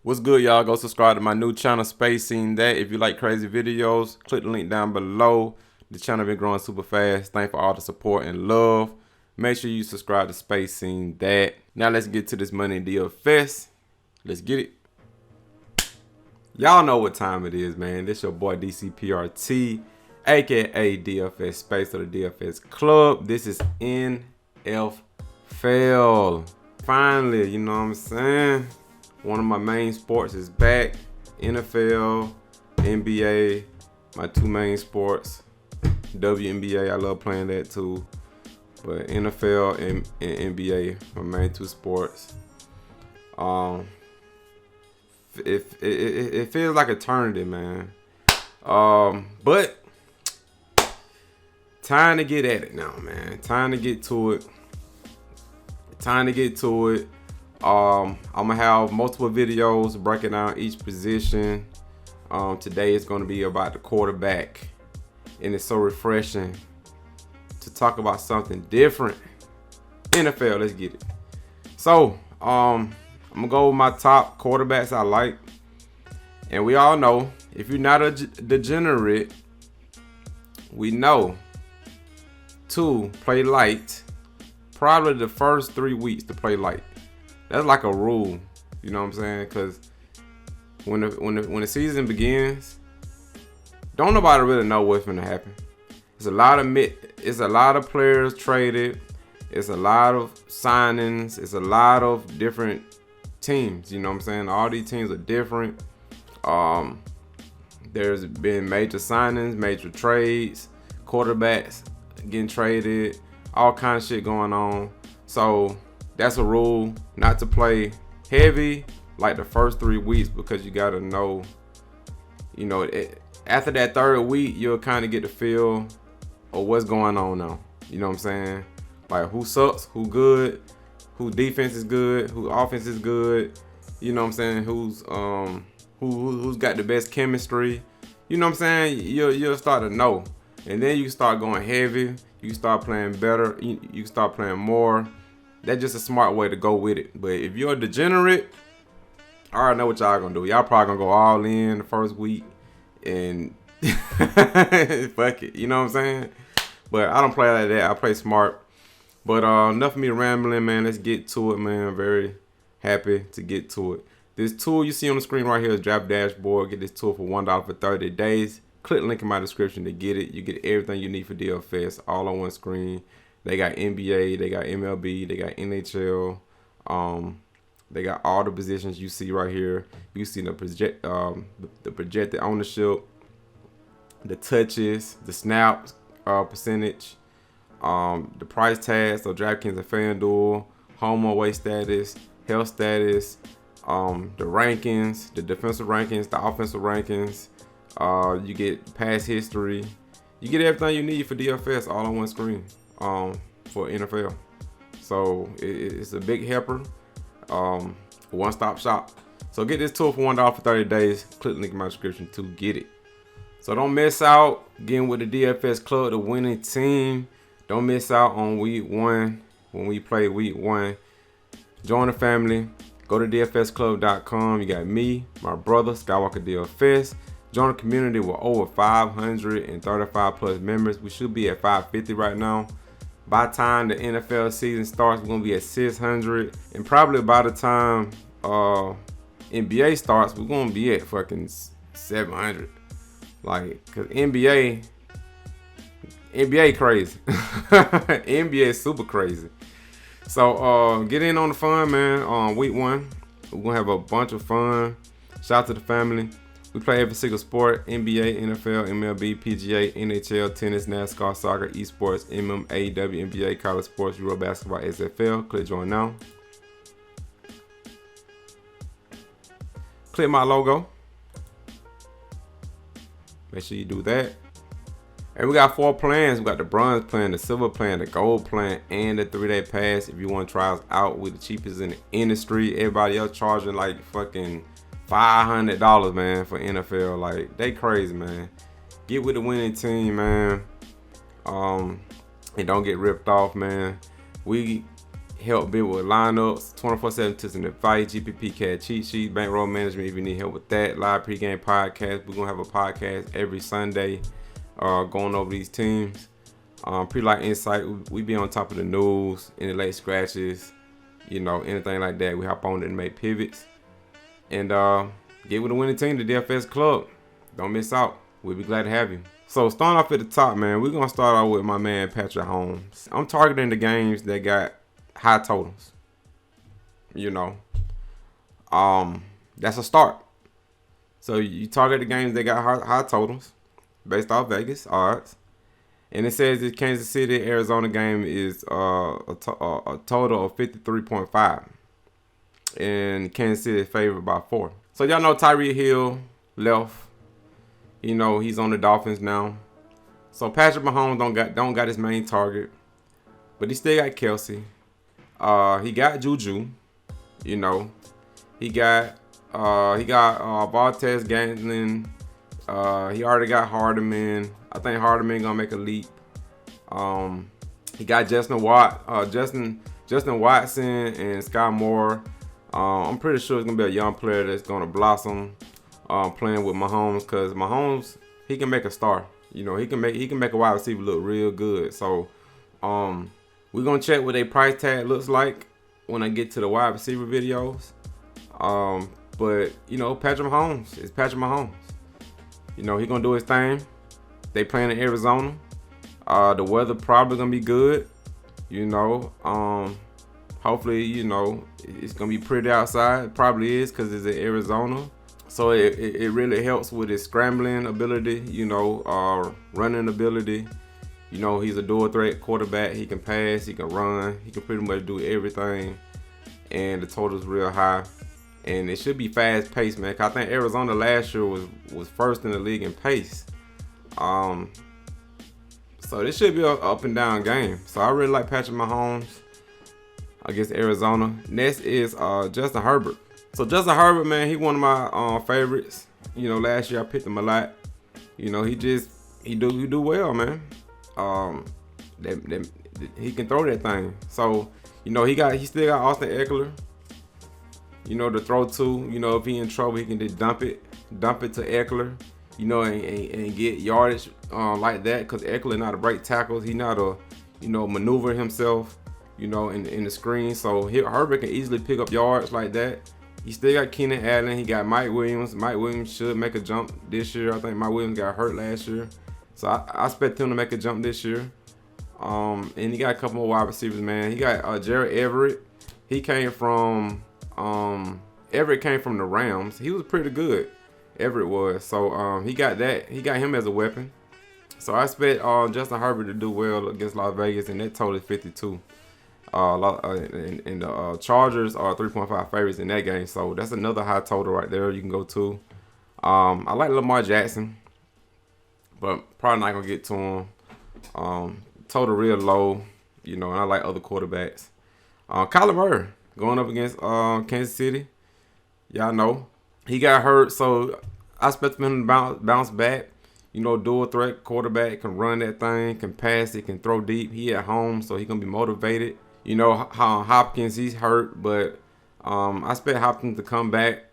What's good, y'all? Go subscribe to my new channel, Spacing That. If you like crazy videos, click the link down below. The channel been growing super fast. Thanks for all the support and love. Make sure you subscribe to Spacing That. Now let's get to this money in DFS. Let's get it. Y'all know what time it is, man. This your boy DCPRT, aka DFS Space or the DFS Club. This is NFL. Finally, you know what I'm saying? One of my main sports is back. NFL, NBA, my two main sports. WNBA, I love playing that too. But NFL and NBA, my main two sports. It feels like eternity, man. But time to get at it now, man. Time to get to it. I'm gonna have multiple videos breaking down each position. Today is gonna be about the quarterback, and it's so refreshing to talk about something different. NFL, let's get it. So, I'm gonna go with my top quarterbacks I like, and we all know if you're not a degenerate, we know to play light. Probably the first 3 weeks to play light. That's like a rule, you know what I'm saying? Because when the season begins, don't nobody really know what's gonna happen. It's a lot of players traded. It's a lot of signings. It's a lot of different teams. You know what I'm saying? All these teams are different. There's been major signings, major trades, quarterbacks getting traded, all kind of shit going on. So that's a rule not to play heavy like the first 3 weeks, because you gotta know, you know, after that third week, you'll kind of get the feel of what's going on now. You know what I'm saying? Like who sucks, who good, who defense is good, who offense is good. You know what I'm saying? Who's got the best chemistry. You know what I'm saying? You'll start to know, and then you start going heavy. You start playing better. You start playing more. That's just a smart way to go with it. But if you're a degenerate, I already know what y'all gonna do. Y'all probably gonna go all in the first week and fuck it. You know what I'm saying? But I don't play like that. I play smart. But enough of me rambling, man. Let's get to it, man. I'm very happy to get to it. This tool you see on the screen right here is Draft Dashboard. Get this tool for $1 for 30 days. Click the link in my description to get it. You get everything you need for DFS all on one screen. They got NBA, they got MLB, they got NHL. They got all the positions you see right here. You see the projected ownership, the touches, the snaps percentage, the price tags, so DraftKings and Fanduel, home away status, health status, the rankings, the defensive rankings, the offensive rankings. You get past history. You get everything you need for DFS all on one screen for NFL. So it's a big helper. One-stop shop. So get this tool for $1 for 30 days. Click the link in my description to get it. So don't miss out getting with the DFS Club, the winning team. Don't miss out on week 1 when we play week 1. Join the family. Go to dfsclub.com. You got me, my brother, Skywalker DFS. Join a community with over 535 plus members. We should be at 550 right now. By the time the NFL season starts, we're gonna be at 600, and probably by the time NBA starts, we're gonna be at fucking 700. Like, cause NBA crazy. NBA is super crazy. So get in on the fun, man. Week 1, we're gonna have a bunch of fun. Shout out to the family. We play every single sport: NBA, NFL, MLB, PGA, NHL, tennis, NASCAR, soccer, esports, MMA, WNBA, college sports, Euro basketball, SFL. Click join now. Click my logo. Make sure you do that. And we got 4 plans. We got the bronze plan, the silver plan, the gold plan, and the 3-day pass. If you want to try us out, with the cheapest in the industry. Everybody else charging like fucking $500, man, for NFL. Like, they crazy, man. Get with the winning team, man. And don't get ripped off, man. We help build with lineups, 24/7 tips and advice, GPP CAD cheat sheet, bankroll management if you need help with that, live pregame podcast. We're going to have a podcast every Sunday going over these teams. Pre-light insight, we be on top of the news, any late scratches, anything like that. We hop on it and make pivots. And get with the winning team, the DFS Club. Don't miss out. We'll be glad to have you. So starting off at the top, man, we're going to start off with my man Patrick Mahomes. I'm targeting the games that got high totals. That's a start. So you target the games that got high totals based off Vegas odds. And it says the Kansas City Arizona game is a total of 53.5. And Kansas City is favored by 4. So y'all know Tyreek Hill left. He's on the Dolphins now. So Patrick Mahomes don't got his main target. But he still got Kelsey. He got Juju. He got Valtez Gantling. He already got Hardeman. I think Hardeman gonna make a leap. He got Justin Watson and Sky Moore. I'm pretty sure it's gonna be a young player that's gonna blossom playing with Mahomes, because Mahomes, he can make a star. He can make a wide receiver look real good. So we're gonna check what their price tag looks like when I get to the wide receiver videos. But Patrick Mahomes is Patrick Mahomes. He gonna do his thing. They playing in Arizona. The weather probably gonna be good. Hopefully, it's gonna be pretty outside. It probably is, because it's in Arizona. So it really helps with his scrambling ability, running ability. He's a dual threat quarterback. He can pass, he can run, he can pretty much do everything. And the total's real high. And it should be fast paced, man. 'Cause I think Arizona last year was first in the league in pace. So this should be an up and down game. So I really like Patrick Mahomes against Arizona. Next is Justin Herbert. So Justin Herbert, man, he one of my favorites. Last year I picked him a lot. He do well, man. He can throw that thing. So he still got Austin Eckler. To throw to. If he in trouble, he can just dump it to Eckler. And get yardage like that, because Eckler not a break tackles. He not a maneuver himself. In the screen. So Herbert can easily pick up yards like that. He still got Keenan Allen. He got Mike Williams. Mike Williams should make a jump this year. I think Mike Williams got hurt last year. So I expect him to make a jump this year. And he got a couple more wide receivers, man. He got Jared Everett. He came from Everett came from the Rams. He was pretty good. Everett was. So he got that. He got him as a weapon. So I expect Justin Herbert to do well against Las Vegas, and that total is 52. And the Chargers are 3.5 favorites in that game, so that's another high total right there you can go to. I like Lamar Jackson, but probably not gonna get to him. Total real low, and I like other quarterbacks. Kyler Murray going up against Kansas City. Y'all know he got hurt, so I expect him to bounce back. Dual threat quarterback, can run that thing, can pass it, can throw deep. He at home, so he gonna be motivated. How Hopkins, he's hurt, but I expect Hopkins to come back.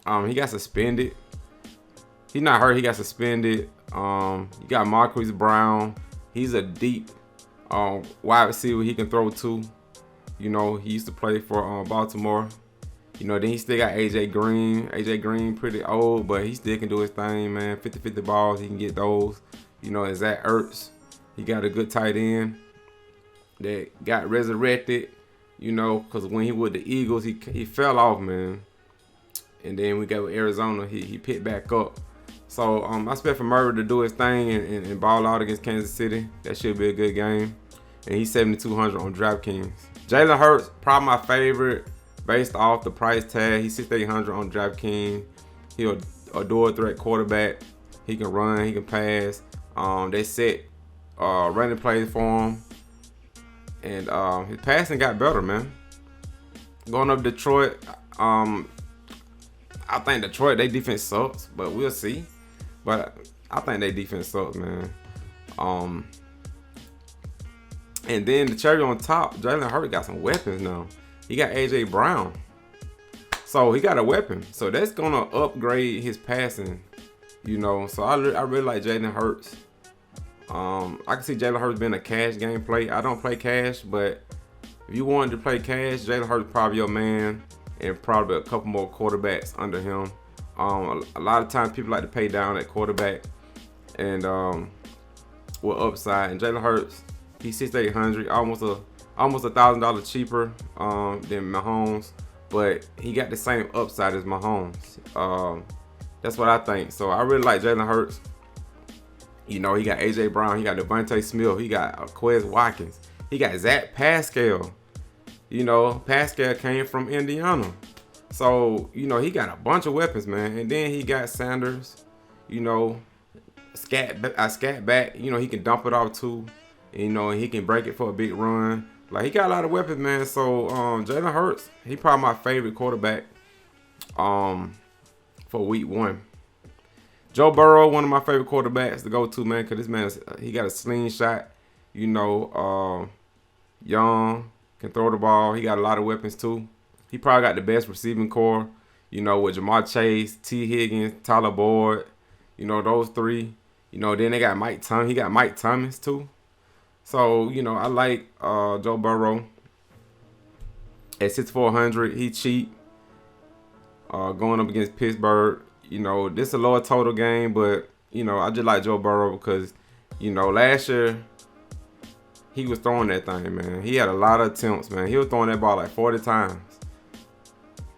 He got suspended. He's not hurt, he got suspended. You got Marquise Brown. He's a deep wide receiver he can throw to. He used to play for Baltimore. Then he still got AJ Green. AJ Green pretty old, but he still can do his thing, man. 50-50 balls, he can get those. And Zach Ertz, he got a good tight end that got resurrected, because when he was with the Eagles, he fell off, man. And then we got with Arizona, he picked back up. So I expect for Murray to do his thing and ball out against Kansas City. That should be a good game. And he's 7,200 on DraftKings. Jalen Hurts, probably my favorite based off the price tag. He's 6,800 on DraftKings. He's a dual threat quarterback. He can run, he can pass. They set running plays for him. And his passing got better, man. Going up Detroit, I think Detroit, their defense sucks, but we'll see. But I think their defense sucks, man. And then the cherry on top, Jalen Hurts got some weapons now. He got A.J. Brown. So he got a weapon. So that's going to upgrade his passing, you know. So I really like Jalen Hurts. I can see Jalen Hurts being a cash game play. I don't play cash, but if you wanted to play cash, Jalen Hurts probably your man, and probably a couple more quarterbacks under him. A lot of times people like to pay down at quarterback and with upside. And Jalen Hurts, he's 6,800, almost $1,000 cheaper than Mahomes, but he got the same upside as Mahomes. That's what I think. So I really like Jalen Hurts. You know, he got A.J. Brown, he got Devontae Smith, he got Quez Watkins, he got Zach Pascal. You know, Pascal came from Indiana. So, you know, he got a bunch of weapons, man. And then he got Sanders, you know, scat back. You know, he can dump it off too. You know, and he can break it for a big run. Like, he got a lot of weapons, man. So, Jalen Hurts, he probably my favorite quarterback for week 1. Joe Burrow, one of my favorite quarterbacks to go to, man, because this man, he got a slingshot, you know, young, can throw the ball. He got a lot of weapons, too. He probably got the best receiving core, you know, with Jamar Chase, T. Higgins, Tyler Boyd, you know, those three. You know, then they got Mike Thomas. He got Mike Thomas, too. So, you know, I like Joe Burrow at 6,400. He cheap going up against Pittsburgh. You know, this is a lower total game, but, you know, I just like Joe Burrow because, you know, last year he was throwing that thing, man. He had a lot of attempts, man. He was throwing that ball like 40 times.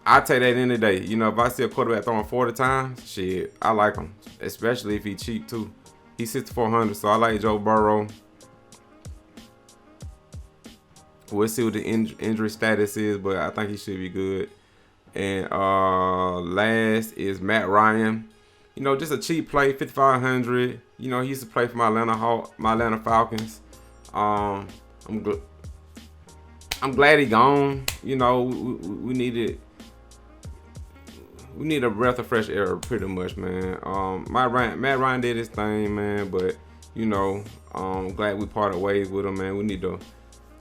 I take that any day. You know, if I see a quarterback throwing 40 times, shit, I like him, especially if he's cheap, too. He's 6,400, so I like Joe Burrow. We'll see what the injury status is, but I think he should be good. And last is Matt Ryan. You know, just a cheap play, 5,500. You know, he used to play for my Atlanta Falcons. I'm glad he gone. You know, we need a breath of fresh air, pretty much, man. Matt Ryan did his thing, man, but you know, I'm glad we parted ways with him, man. We need to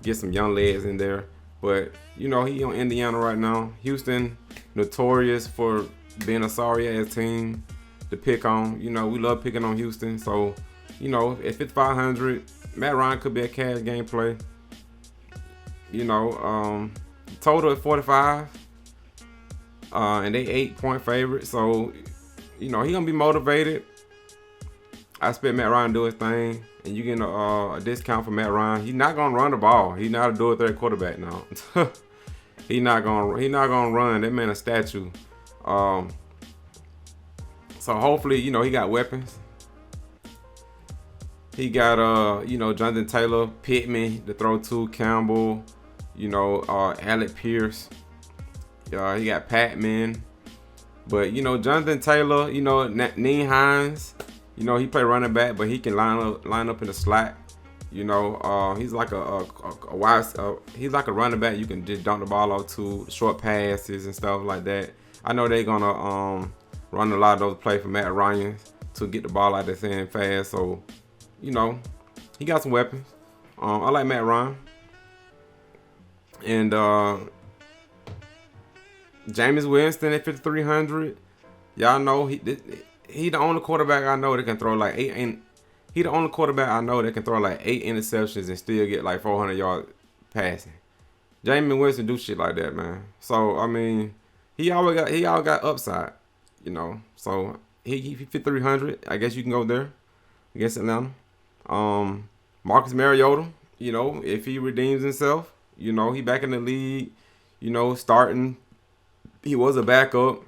get some young legs in there. But, you know, he on Indiana right now. Houston, notorious for being a sorry-ass team to pick on. You know, we love picking on Houston. So, you know, at 5,500, Matt Ryan could be a cash game play. You know, total at 45. And they 8-point favorite. So, you know, he going to be motivated. I expect Matt Ryan to do his thing. And you get a discount for Matt Ryan. He's not gonna run the ball. He's not a do-it-there quarterback now. He's not gonna run. That man a statue. So hopefully, you know, he got weapons. He got you know, Jonathan Taylor, Pittman to throw to, Campbell, you know, Alec Pierce. He got Patman. But you know, Jonathan Taylor, you know, Neen Hines. You know, he play running back, but he can line up in the slot. You know, he's like he's like a running back. You can just dump the ball off to, short passes and stuff like that. I know they're gonna run a lot of those plays for Matt Ryan to get the ball out there saying fast. So, you know, he got some weapons. I like Matt Ryan. And Jameis Winston at 5,300. Y'all know he the only quarterback I know that can throw like he the only quarterback I know that can throw like 8 interceptions and still get like 400 yards passing. Jameis Winston do shit like that, man. So I mean, he all got upside, you know. So he 5,300. I guess you can go there against Atlanta. Marcus Mariota, you know, if he redeems himself, you know, he back in the league, you know, starting. He was a backup.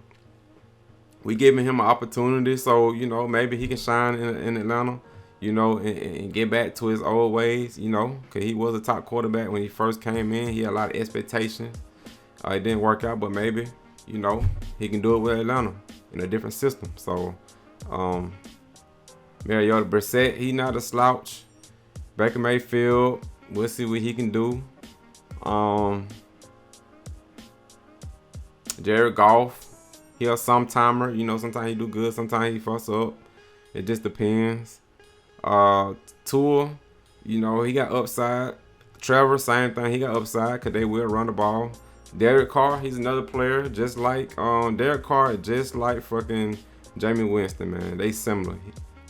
We giving him an opportunity, so, you know, maybe he can shine in Atlanta, you know, and get back to his old ways, you know, because he was a top quarterback when he first came in. He had a lot of expectations. It didn't work out, but maybe, you know, he can do it with Atlanta in a different system. So, Mariota, Brissett, he not a slouch. Baker Mayfield, we'll see what he can do. Jared Goff. He a sometimer, you know, sometimes he do good, sometimes he fuss up. It just depends. Tua, you know, he got upside. Trevor, same thing. He got upside because they will run the ball. Derek Carr, he's another player just like Derek Carr, just like fucking Jameis Winston, man. They similar.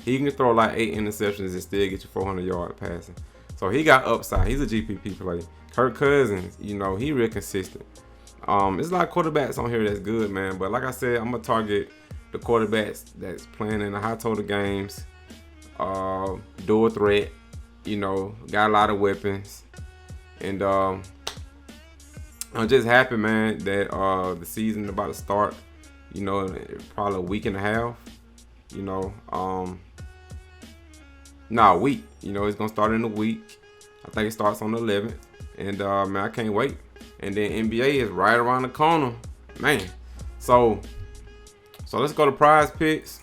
He can throw like 8 interceptions and still get you 400 yard passing. So he got upside. He's a GPP player. Kirk Cousins, you know, he real consistent. There's a lot of quarterbacks on here that's good, man. But like I said, I'm gonna target the quarterbacks that's playing in the high total games, dual threat, you know, got a lot of weapons, and I'm just happy, man, that the season about to start. You know, in probably a week and a half. You know, a week. You know, it's gonna start in a week. I think it starts on the 11th, and man, I can't wait. And then NBA is right around the corner, man. So let's go to Prizepicks.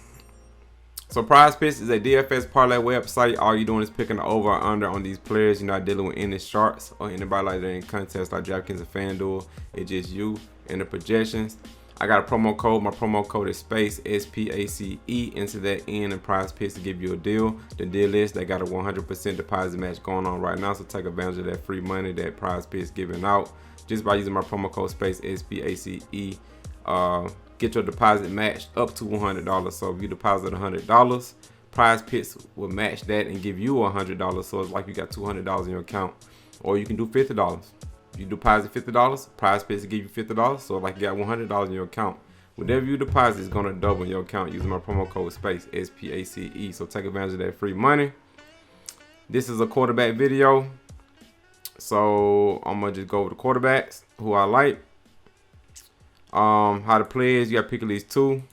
So Prizepicks is a DFS parlay website. All you're doing is picking the over or under on these players. You're not dealing with any sharks or anybody like that in contests like DraftKings and Fanduel. It's just you and the projections. I got a promo code. My promo code is SPACE, SPACE. Enter that in and Prizepicks to give you a deal. The deal is they got a 100% deposit match going on right now. So take advantage of that free money that Prizepicks giving out just by using my promo code SPACE, SPACE. Get your deposit matched up to $100. So if you deposit $100, Prizepicks will match that and give you $100. So it's like you got $200 in your account. Or you can do $50. If you deposit $50, Prizepicks will give you $50. So like you got $100 in your account. Whatever you deposit is gonna double in your account using my promo code SPACE, SPACE. So take advantage of that free money. This is a quarterback video. So I'm gonna just go over the quarterbacks who I like. How to play is you gotta pick at least 2,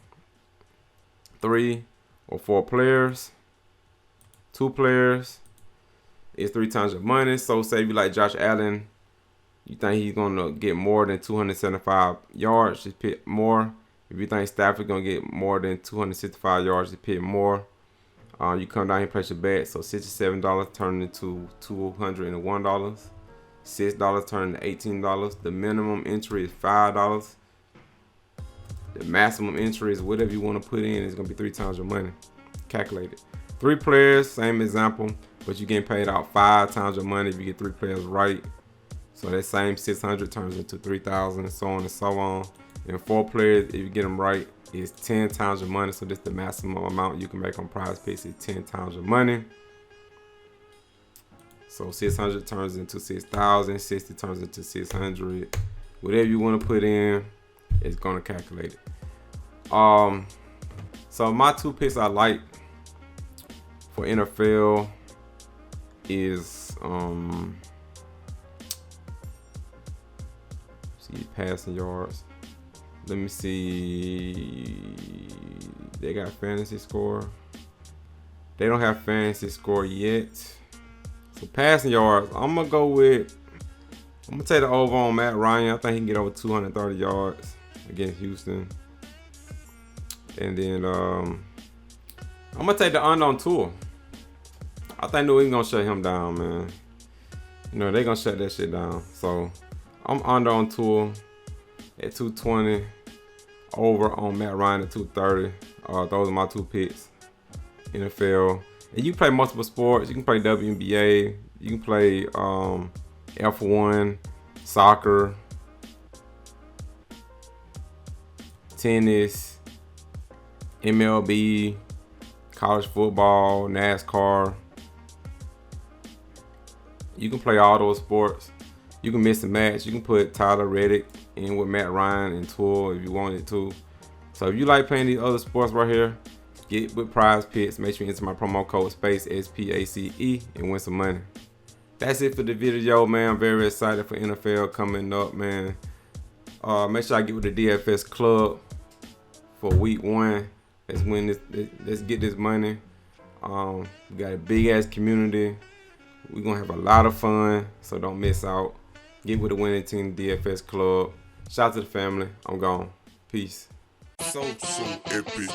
3, or 4 players. 2 players is 3 times your money. So say if you like Josh Allen, you think he's gonna get more than 275 yards, just pick more. If you think Stafford's gonna get more than 265 yards, just pick more. You come down here and place your bet. So $67 turned into $201. $6 turned to $18. The minimum entry is $5. The maximum entry is whatever you want to put in. It's gonna be 3 times your money. Calculated. 3 players, same example, but you're getting paid out 5 times your money if you get 3 players right. So that same 600 turns into 3,000, so on and so on. And 4 players, if you get them right, is 10 times your money. So this is the maximum amount you can make on Prizepicks is 10 times your money. So 600 turns into 6,000, 60 turns into 600. Whatever you want to put in, it's gonna calculate it. So my 2 picks I like for NFL is see passing yards. Let me see. They got fantasy score. They don't have fantasy score yet. So passing yards, I'm gonna take the over on Matt Ryan. I think he can get over 230 yards against Houston. And then I'm gonna take the under on Tua. I think New England gonna shut him down, man. You know, they gonna shut that shit down. So I'm under on Tua at 220, over on Matt Ryan at 230. Those are my 2 picks. NFL. And you can play multiple sports. You can play WNBA. You can play F1, soccer, tennis, MLB, college football, NASCAR. You can play all those sports. You can miss a match. You can put Tyler Reddick in with Matt Ryan and Tua if you wanted to. So if you like playing these other sports right here, get with Prizepicks. Make sure you enter my promo code SPACE, SPACE, and win some money. That's it for the video, man. I'm very excited for NFL coming up, man. Make sure I get with the DFS club for week 1. Let's win this. Let's get this money. We got a big ass community. We're gonna have a lot of fun, so don't miss out. Get with the winning team, DFS club. Shout out to the family. I'm gone. Peace. So epic.